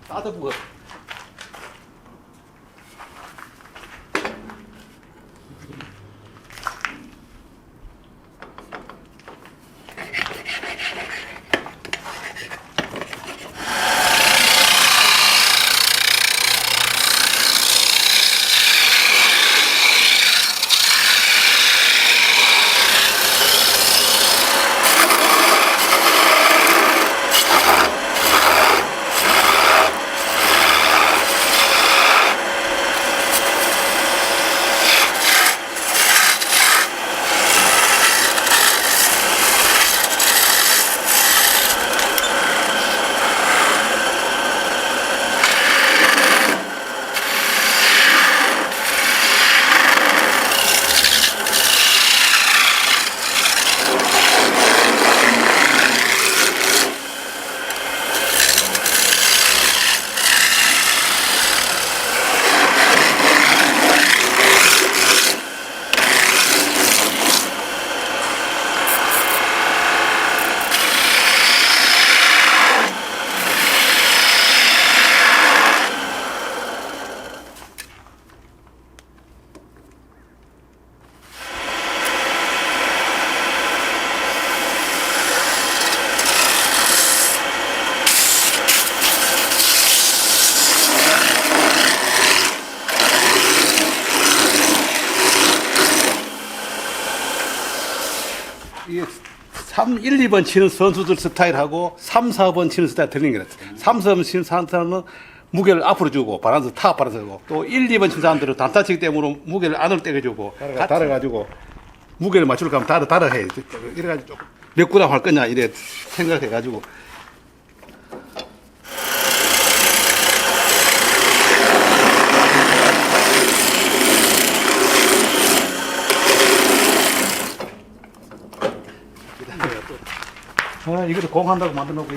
따뜻한 거. 이게 3, 1, 2번 치는 선수들 스타일하고 3, 4번 치는 스타일 틀린 거같아 3, 4번 치는 사람은 무게를 앞으로 주고 바란스 탑 바란스 주고 또 1, 2번 치는 사람들은 단타 치기 때문에 무게를 안으로 떼겨주고 달아가지고 무게를 맞추려고 하면 달아 해. 이래가지고 조금 몇 구람 할 거냐 이래 생각해가지고 이것도 공한다고 만들어 놓고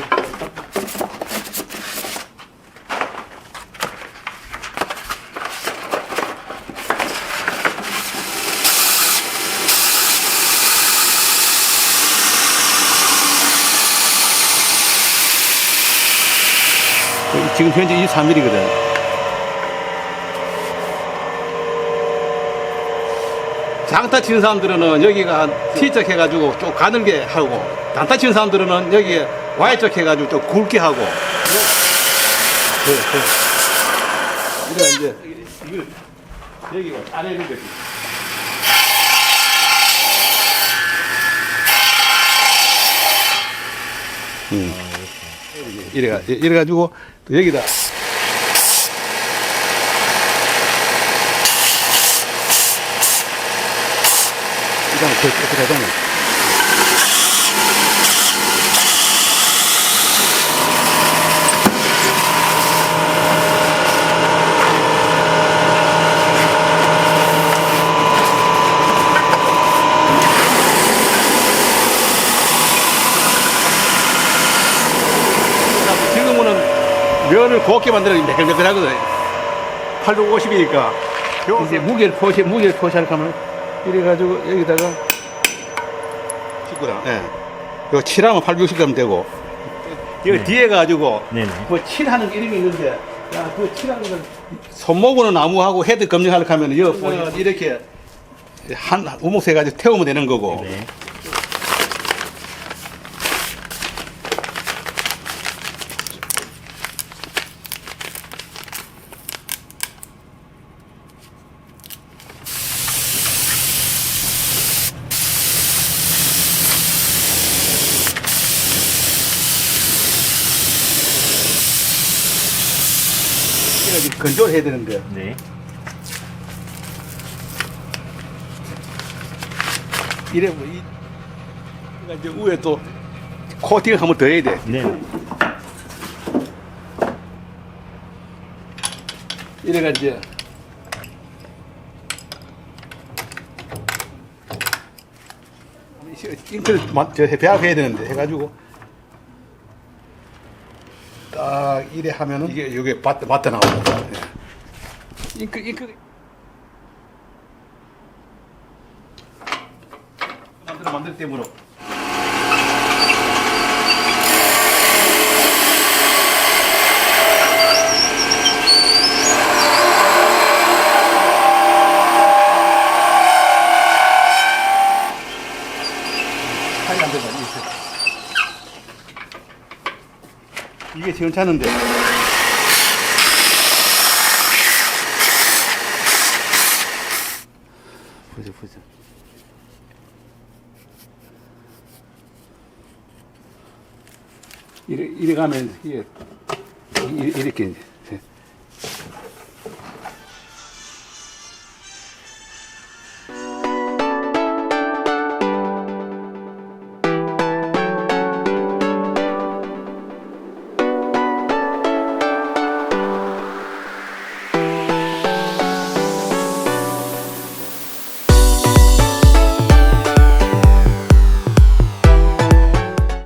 지금 현재 23mm거든. 장타 치는 사람들은 여기가 T자 해가지고 좀 가늘게 하고 단타 치는 사람들은 여기에 Y자 해가지고 좀 굵게 하고 이래 이제 이걸 여기가 짜내는 거지. 이래가지고 또 여기다 이거 어떻게 하잖아. 면을 곱게 만들어야 매끈매끈하거든. 850이니까. 이제 무게를 표시하면 이래가지고 여기다가 19랑. 예. 이거 7하면 860g 되고. 여기 뒤에 가지고 뭐 7하는 이름이 있는데, 야, 그 7하는 건 손목으로 나무하고 헤드 검증하려고 하면 이렇게 한 우목세 가지고 태우면 되는 거고. 네. 건조를 해야 되는데. 네. 이래 뭐 이제 위에 또 코팅을 한번 더 해야 돼. 네. 이래가 이제 잉크를 배합해야 되는데 해가지고 딱 이래 하면은 이게 맞다 나오고. 잉크 만들 때문에 이게 시원찮은데. 보자. 이래 가면 이게 이렇게 이제.